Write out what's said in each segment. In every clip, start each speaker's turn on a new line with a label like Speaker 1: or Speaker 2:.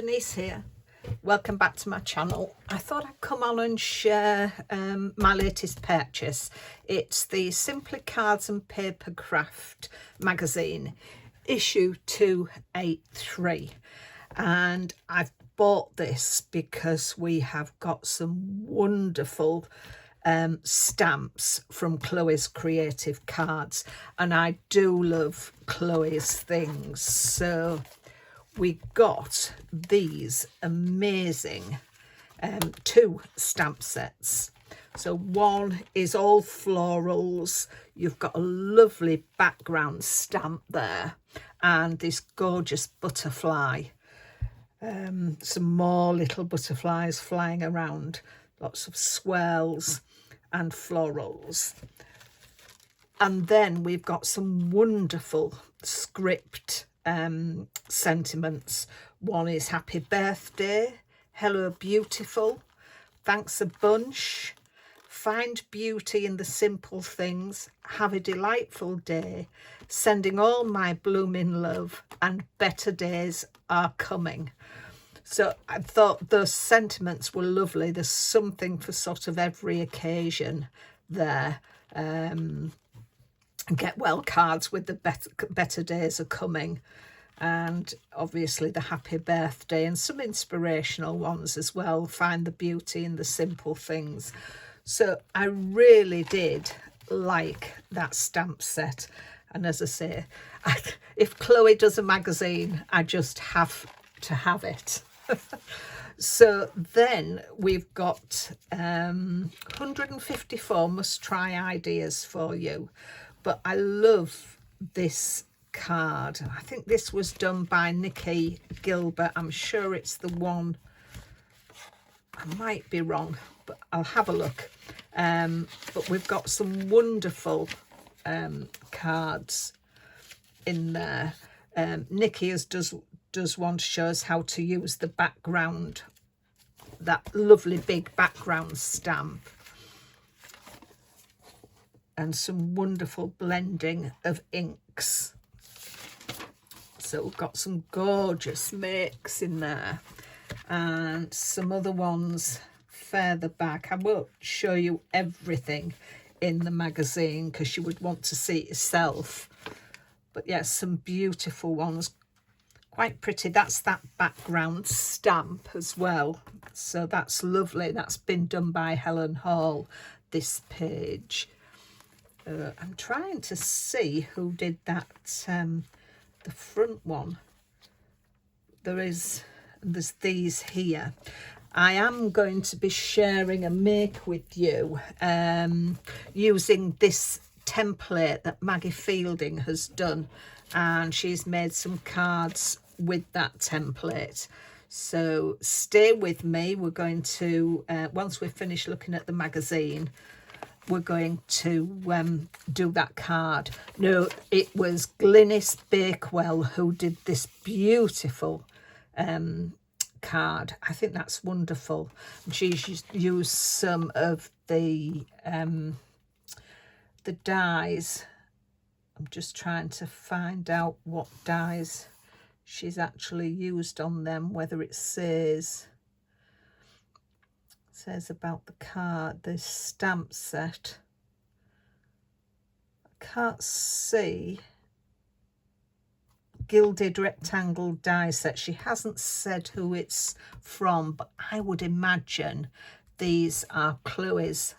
Speaker 1: Denise here. Welcome back to my channel. I thought I'd come on and share my latest purchase. It's the Simply Cards and Papercraft magazine, issue 283. And I've bought this because we have got some wonderful stamps from Chloe's Creative Cards, and I do love Chloe's things. So we got these amazing two stamp sets. So one is all florals. You've got a lovely background stamp there and this gorgeous butterfly. Some more little butterflies flying around, lots of swirls and florals. And then we've got some wonderful script sentiments. One is happy birthday, hello beautiful, thanks a bunch, find beauty in the simple things, have a delightful day, sending all my blooming love, and better days are coming. So I thought those sentiments were lovely. There's something for sort of every occasion there. Get well cards with the better days are coming, and obviously the happy birthday, and some inspirational ones as well. Find the beauty in the simple things. So I really did like that stamp set, and as I say, if Chloe does a magazine, I just have to have it. So then we've got 154 must try ideas for you. But I love this card. I think this was done by Nikki Gilbert. I'm sure it's the one. I might be wrong, but I'll have a look. But we've got some wonderful cards in there. Nikki does one to show us how to use the background, that lovely big background stamp. And some wonderful blending of inks. So we've got some gorgeous makes in there, and some other ones further back. I won't show you everything in the magazine because you would want to see it yourself. But yes, some beautiful ones, quite pretty. That's that background stamp as well. So that's lovely. That's been done by Helen Hall, this page. I'm trying to see who did that, the front one. There's these here. I am going to be sharing a make with you using this template that Maggie Fielding has done, and she's made some cards with that template. So stay with me. We're going to, once we've finished looking at the magazine, we're going to do that card. No, it was Glynis Bakewell who did this beautiful card. I think that's wonderful. She's used some of the dies. I'm just trying to find out what dies she's actually used on them, whether it says about the card, the stamp set. I can't see. Gilded rectangle die set. She hasn't said who it's from, but I would imagine these are Chloe's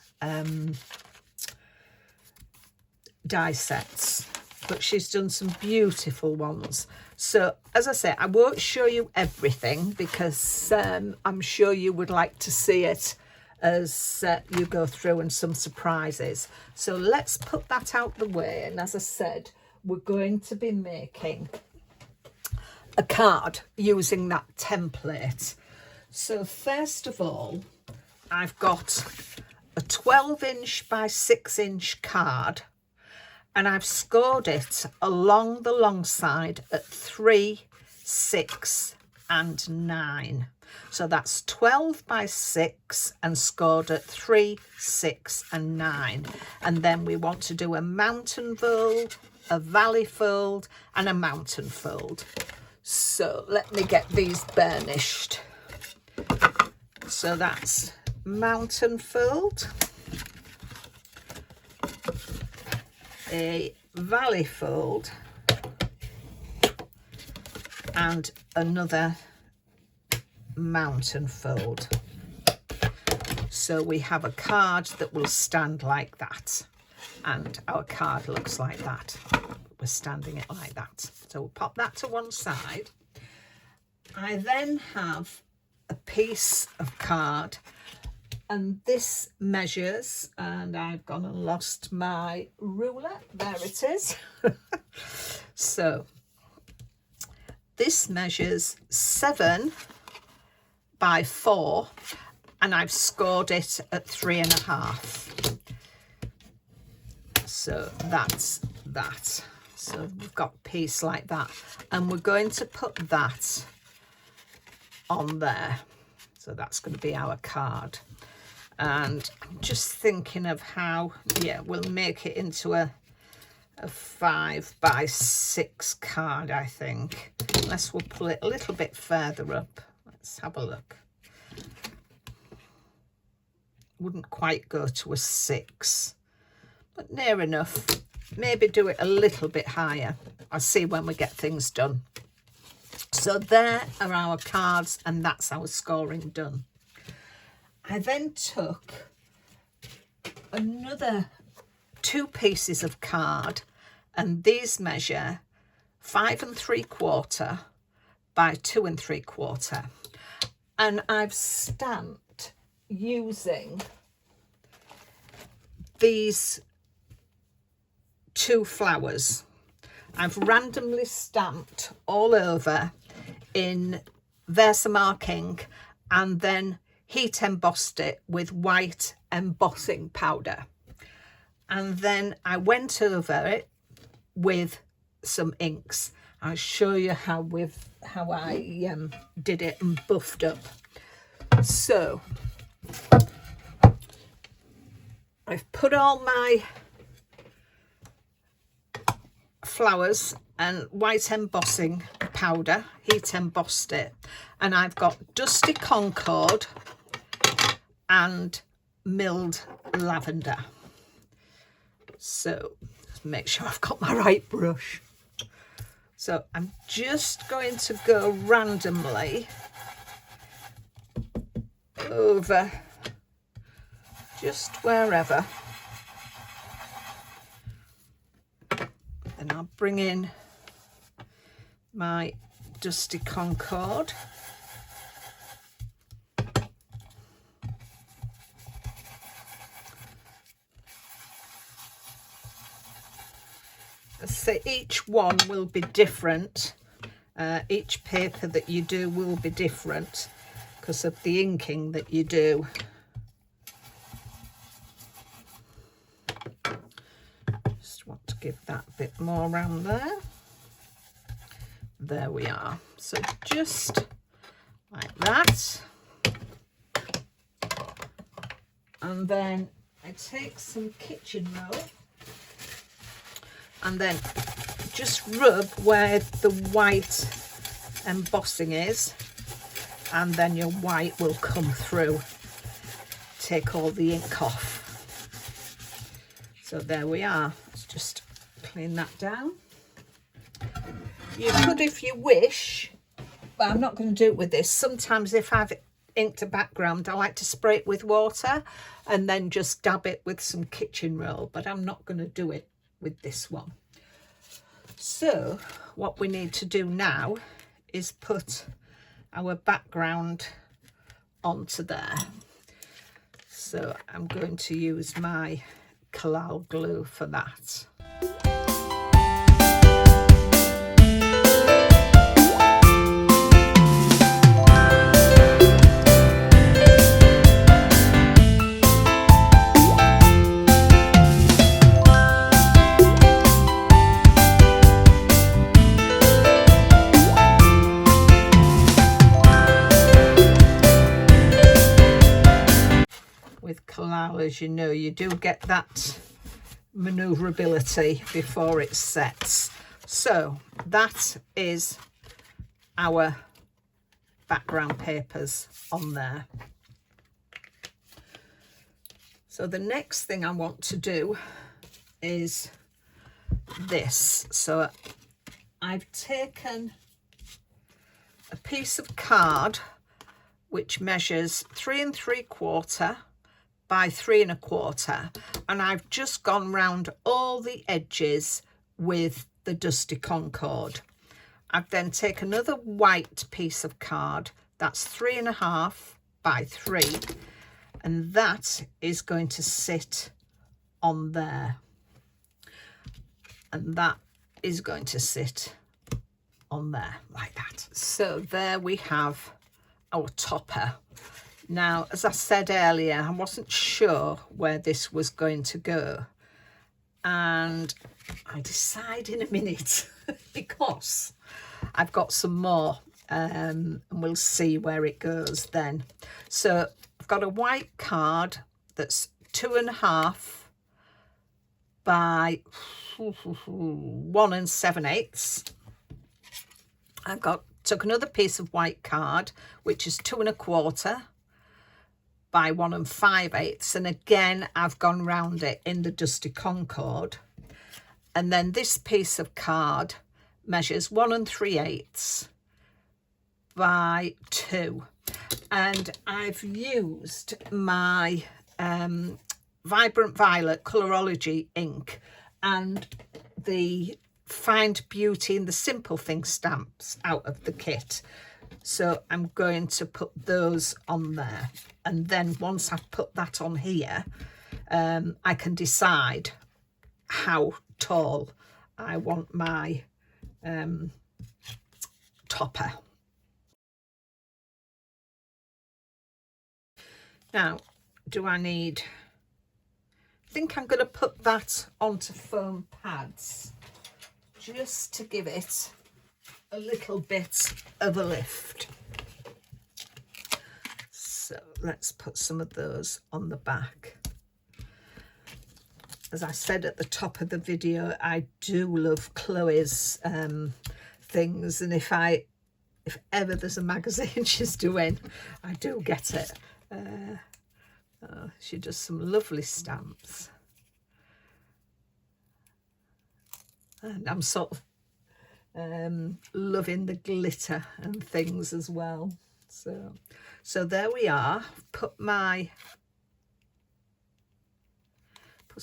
Speaker 1: die sets. But she's done some beautiful ones. So as I say, I won't show you everything because I'm sure you would like to see it as you go through, and some surprises. So let's put that out the way. And as I said, we're going to be making a card using that template. So first of all, I've got a 12-inch by 6-inch card, and I've scored it along the long side at 3, 6 and 9. So that's 12 by 6 and scored at 3, 6 and 9. And then we want to do a mountain fold, a valley fold and a mountain fold. So let me get these burnished. So that's mountain fold, a valley fold, and another mountain fold. So we have a card that will stand like that, and our card looks like that. We're standing it like that. So we'll pop that to one side. I then have a piece of card, and this measures, and I've gone and lost my ruler. There it is. So this measures 7 by 4, and I've scored it at 3.5. So that's that. So we've got a piece like that, and we're going to put that on there. So that's going to be our card. And I'm just thinking of how, yeah, we'll make it into a 5 by 6 card, I think. Unless we'll pull it a little bit further up. Let's have a look. Wouldn't quite go to a 6, but near enough. Maybe do it a little bit higher. I'll see when we get things done. So there are our cards, and that's our scoring done. I then took another 2 pieces of card, and these measure 5 3/4 by 2 3/4, and I've stamped using these 2 flowers. I've randomly stamped all over in Versamark ink, and then heat embossed it with white embossing powder, and then I went over it with some inks. I'll show you how I did it and buffed up. So I've put all my flowers and white embossing powder, heat embossed it, and I've got Dusty Concord and milled lavender. So let's make sure I've got my right brush. So I'm just going to go randomly over just wherever, and I'll bring in my Dusty Concord. So each one will be different. Each paper that you do will be different because of the inking that you do. Just want to give that a bit more around there. There we are. So just like that. And then I take some kitchen roll and then just rub where the white embossing is, and then your white will come through. Take all the ink off. So there we are. Let's just clean that down. You could, if you wish, but I'm not going to do it with this. Sometimes if I've inked a background, I like to spray it with water and then just dab it with some kitchen roll, but I'm not going to do it with this one. So what we need to do now is put our background onto there. So I'm going to use my Collal glue for that. With Collal, as you know, you do get that maneuverability before it sets. So that is our background papers on there. So the next thing I want to do is this. So I've taken a piece of card which measures 3 3/4 by 3 1/4, and I've just gone round all the edges with the Dusty Concord. I've then taken another white piece of card that's 3 1/2 by 3, and that is going to sit on there, and that is going to sit on there like that. So there we have our topper. Now, as I said earlier, I wasn't sure where this was going to go, and I decide in a minute because I've got some more, and we'll see where it goes then. So I've got a white card that's 2 1/2 by 1 7/8. I've took another piece of white card which is 2 1/4 by 1 5/8, and again I've gone round it in the Dusty Concord. And then this piece of card measures 1 3/8 by 2, and I've used my Vibrant Violet Colorology ink and the Find Beauty in the Simple Things stamps out of the kit. So I'm going to put those on there, and then once I've put that on here, I can decide how tall I want my topper. Now, do I need... I think I'm going to put that onto foam pads just to give it a little bit of a lift. So let's put some of those on the back. As I said at the top of the video, I do love Chloe's things, and if ever there's a magazine she's doing, I do get it. She does some lovely stamps, and I'm sort of loving the glitter and things as well. So there we are. Put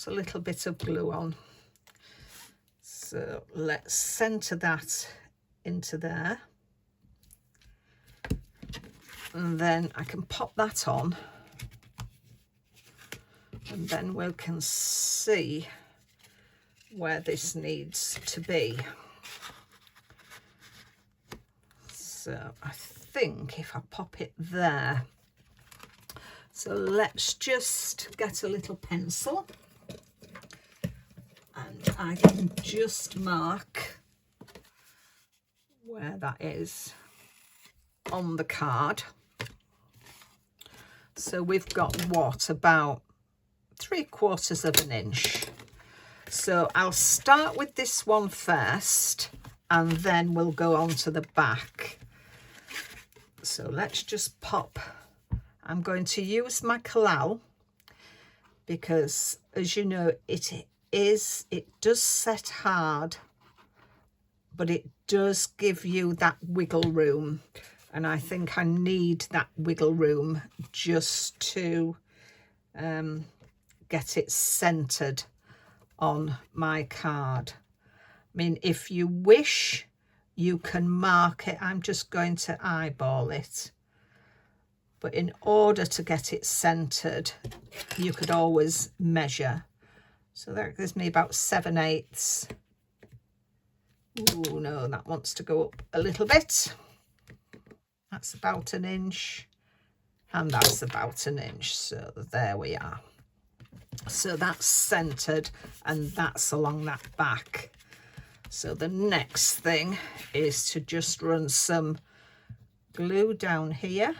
Speaker 1: a little bit of glue on. So let's center that into there, and then I can pop that on, and then we can see where this needs to be. So I think if I pop it there, so let's just get a little pencil, and I can just mark where that is on the card. So we've got what, about 3/4 of an inch. So I'll start with this one first, and then we'll go on to the back. So let's just pop. I'm going to use my Collal because, as you know, it does set hard, but it does give you that wiggle room, and I think I need that wiggle room just to get it centered on my card. I mean, if you wish, you can mark it. I'm just going to eyeball it, but in order to get it centered, you could always measure. So that gives me about 7/8. Oh no, that wants to go up a little bit. That's about an inch, and that's about an inch. So there we are. So that's centered, and that's along that back. So the next thing is to just run some glue down here,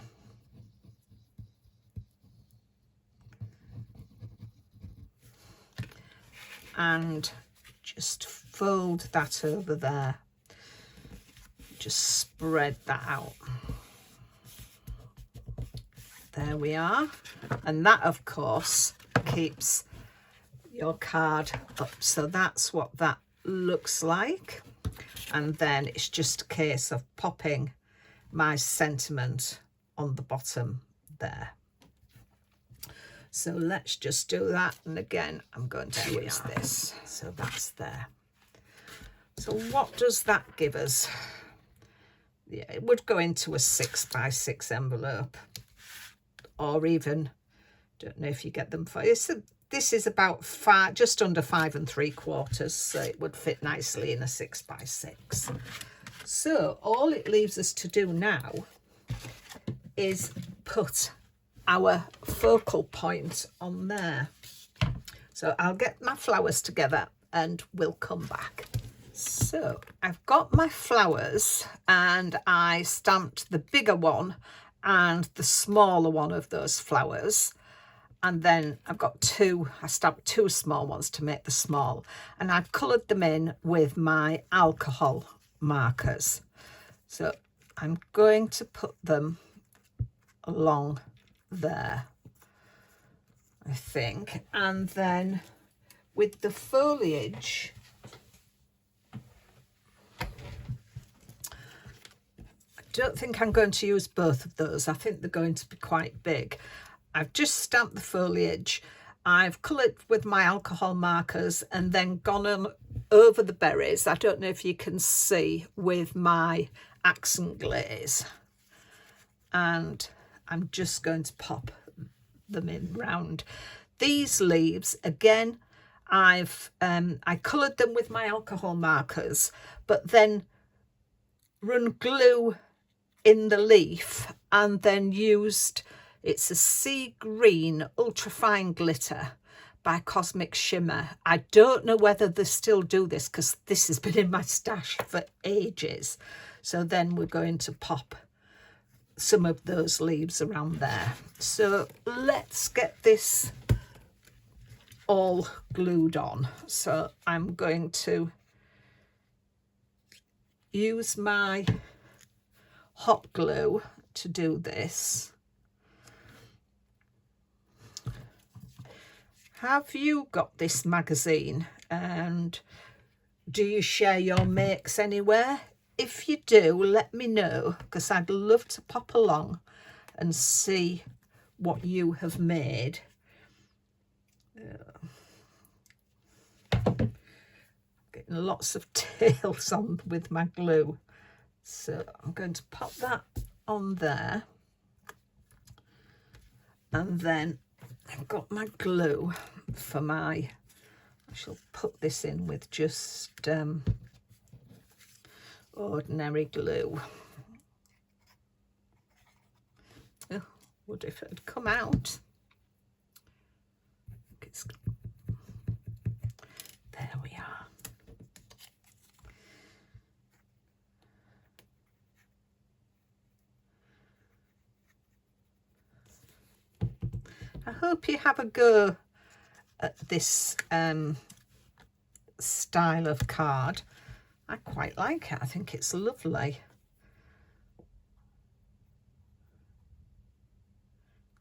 Speaker 1: and just fold that over there, just spread that out. There we are. And that, of course, keeps your card up. So that's what that looks like. And then it's just a case of popping my sentiment on the bottom there. So let's just do that. And again, I'm going to use this. So that's there. So what does that give us? Yeah, it would go into a 6x6 envelope, or even, don't know if you get them for this is about just under 5 3/4, so it would fit nicely in a 6x6. So all it leaves us to do now is put our focal point on there. So I'll get my flowers together and we'll come back. So I've got my flowers, and I stamped the bigger one and the smaller one of those flowers. And then I've got I stamped 2 small ones to make the small. And I've coloured them in with my alcohol markers. So I'm going to put them along there, I think. And then with the foliage, I don't think I'm going to use both of those. I think they're going to be quite big. I've just stamped the foliage, I've coloured with my alcohol markers, and then gone on over the berries. I don't know if you can see, with my accent glaze. And I'm just going to pop them in round. These leaves, again, I coloured them with my alcohol markers, but then run glue in the leaf, and then used, it's a sea green ultrafine glitter by Cosmic Shimmer. I don't know whether they still do this, because this has been in my stash for ages. So then we're going to pop some of those leaves around there. So let's get this all glued on. So I'm going to use my hot glue to do this. Have you got this magazine, and do you share your makes anywhere? If you do, let me know, because I'd love to pop along and see what you have made. Getting lots of tails on with my glue. So I'm going to pop that on there. And then I've got my glue for I shall put this in with just ordinary glue. Oh, would if it had come out. There we are. I hope you have a go at this style of card. I quite like it. I think it's lovely.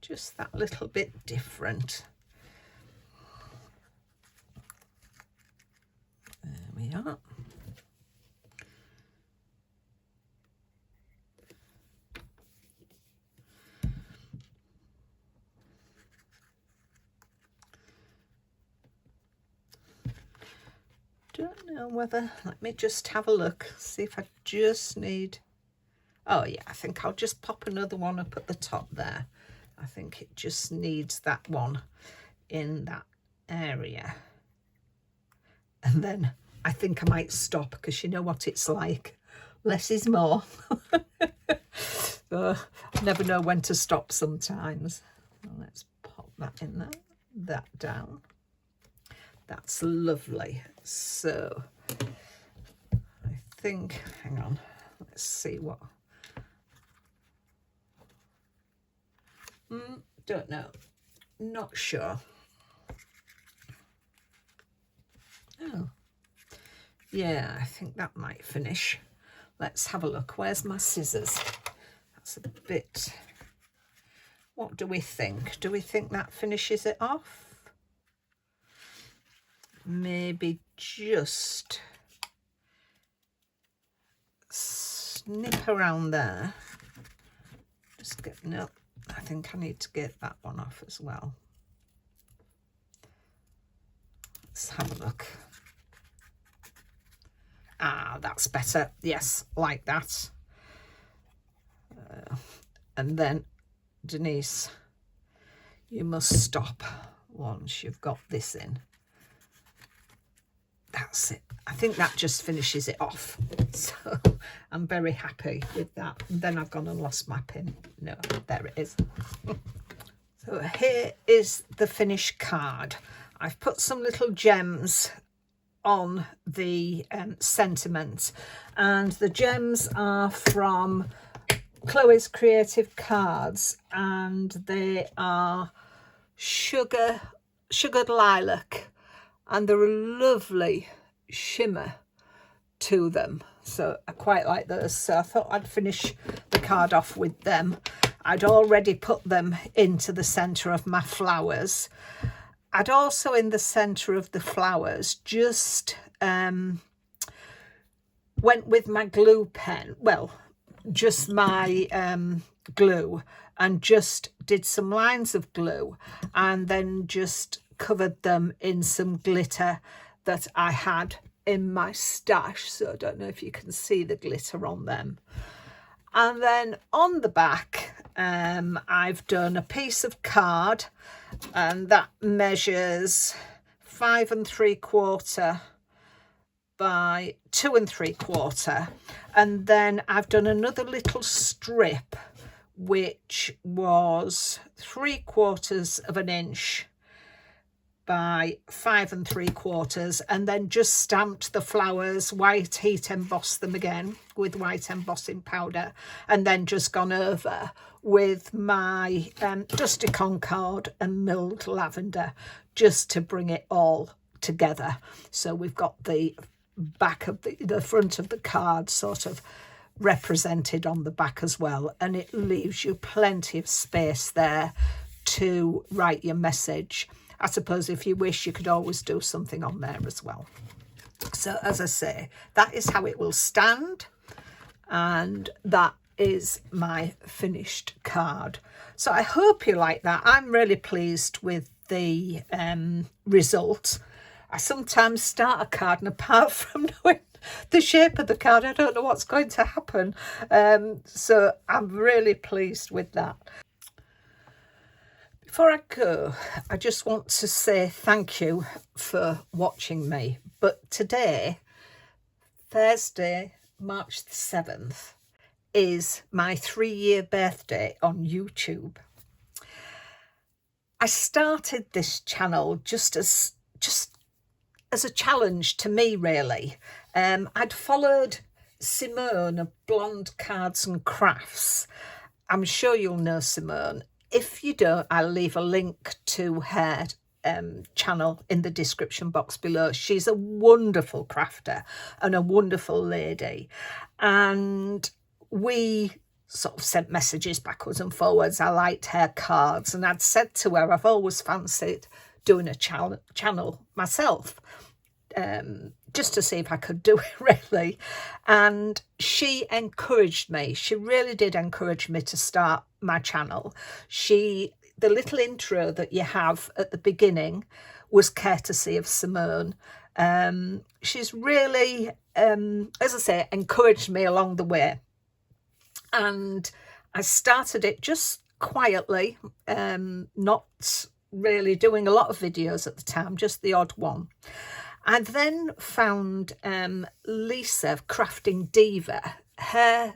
Speaker 1: Just that little bit different. There we are. Don't know whether, let me just have a look, see if I just need, oh yeah, I think I'll just pop another one up at the top there. I think it just needs that one in that area. And then I think I might stop, because you know what it's like, less is more. I never know when to stop sometimes. Well, let's pop that in there, that down. That's lovely. So I think, hang on, let's see what, don't know, not sure. Oh yeah, I think that might finish Let's have a look. Where's my scissors? That's a bit... What do we think? Do we think that finishes it off? Maybe just snip around there. Just get... No, I think I need to get that one off as well. Let's have a look. Ah, that's better. Yes, like that. And then, Denise, you must stop once you've got this in. That's it. I think that just finishes it off. So I'm very happy with that. And then I've gone and lost my pin. No, there it is. So here is the finished card. I've put some little gems on the sentiment, and the gems are from Chloe's Creative Cards, and they are sugared lilac, and they're a lovely shimmer to them, so I quite like those. So I thought I'd finish the card off with them. I'd already put them into the centre of my flowers. I'd also, in the centre of the flowers, just went with my glue pen, well, just my glue, and just did some lines of glue, and then just covered them in some glitter that I had in my stash. So I don't know if you can see the glitter on them. And then on the back, I've done a piece of card, and that measures 5 3/4 by 2 3/4, and then I've done another little strip which was 3/4 of an inch by 5 3/4, and then just stamped the flowers, white heat embossed them again with white embossing powder, and then just gone over with my dusty concord and milled lavender just to bring it all together. So we've got the back of the front of the card sort of represented on the back as well, and it leaves you plenty of space there to write your message. I suppose if you wish, you could always do something on there as well. So as I say, that is how it will stand, and that is my finished card. So I hope you like that. I'm really pleased with the result. I sometimes start a card, and apart from knowing the shape of the card, I don't know what's going to happen. So I'm really pleased with that. Before I go, I just want to say thank you for watching me. But today, Thursday, March the 7th, is my 3-year birthday on YouTube. I started this channel just as a challenge to me, really. I'd followed Simone of Blonde Cards and Crafts. I'm sure you'll know Simone. If you don't, I'll leave a link to her channel in the description box below. She's a wonderful crafter and a wonderful lady, and we sort of sent messages backwards and forwards. I liked her cards, and I'd said to her I've always fancied doing a channel myself, just to see if I could do it, really. And she encouraged me. She really did encourage me to start my channel. The little intro that you have at the beginning was courtesy of Simone. She's really, as I say, encouraged me along the way. And I started it just quietly, not really doing a lot of videos at the time, just the odd one. I then found Lisa Crafting Diva, her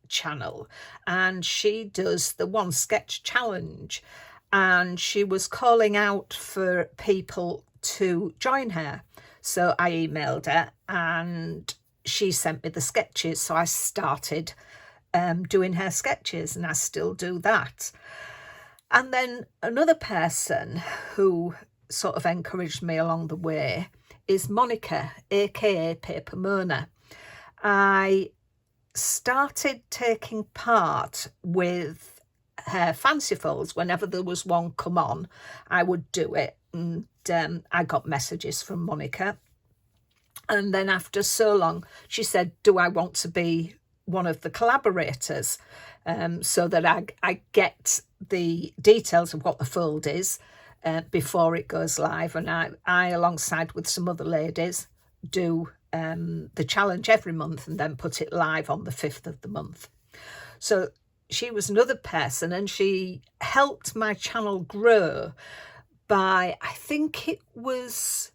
Speaker 1: channel, and she does the One Sketch Challenge, and she was calling out for people to join her. So I emailed her, and she sent me the sketches. So I started doing her sketches, and I still do that. And then another person who sort of encouraged me along the way is Monica, aka Paper Mona. I started taking part with her fancifulls. Whenever there was one come on, I would do it, and I got messages from Monica. And then after so long, she said, do I want to be one of the collaborators, so that I get the details of what the fold is before it goes live, and I alongside with some other ladies do the challenge every month and then put it live on the 5th of the month. So she was another person, and she helped my channel grow by, I think it was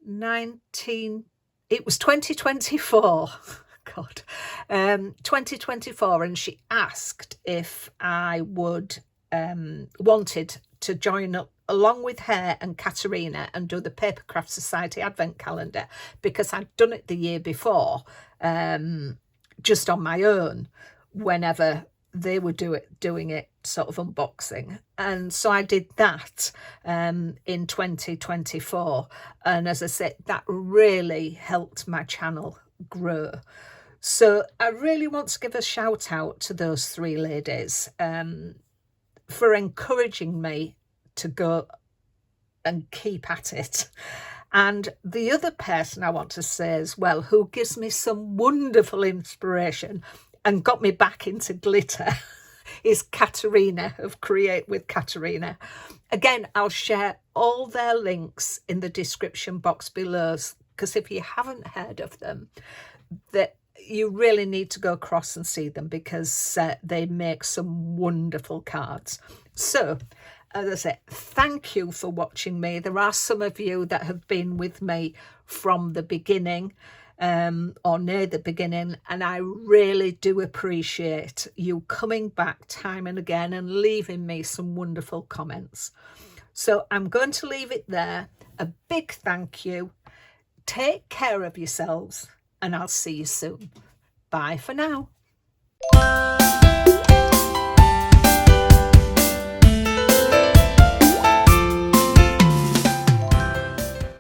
Speaker 1: 2024. God, 2024, and she asked if I would wanted to join up along with her and Katerina and do the Papercraft Society Advent Calendar, because I'd done it the year before, just on my own, whenever they were doing it sort of unboxing. And so I did that in 2024, and as I said, that really helped my channel grow. So I really want to give a shout out to those 3 ladies for encouraging me to go and keep at it. And the other person I want to say as well, who gives me some wonderful inspiration and got me back into glitter, is Katerina of Create with Katerina. Again, I'll share all their links in the description box below, because if you haven't heard of them, that you really need to go across and see them, because they make some wonderful cards. So, as I say, thank you for watching me. There are some of you that have been with me from the beginning, or near the beginning, and I really do appreciate you coming back time and again and leaving me some wonderful comments. So I'm going to leave it there. A big thank you. Take care of yourselves, and I'll see you soon. Bye for now.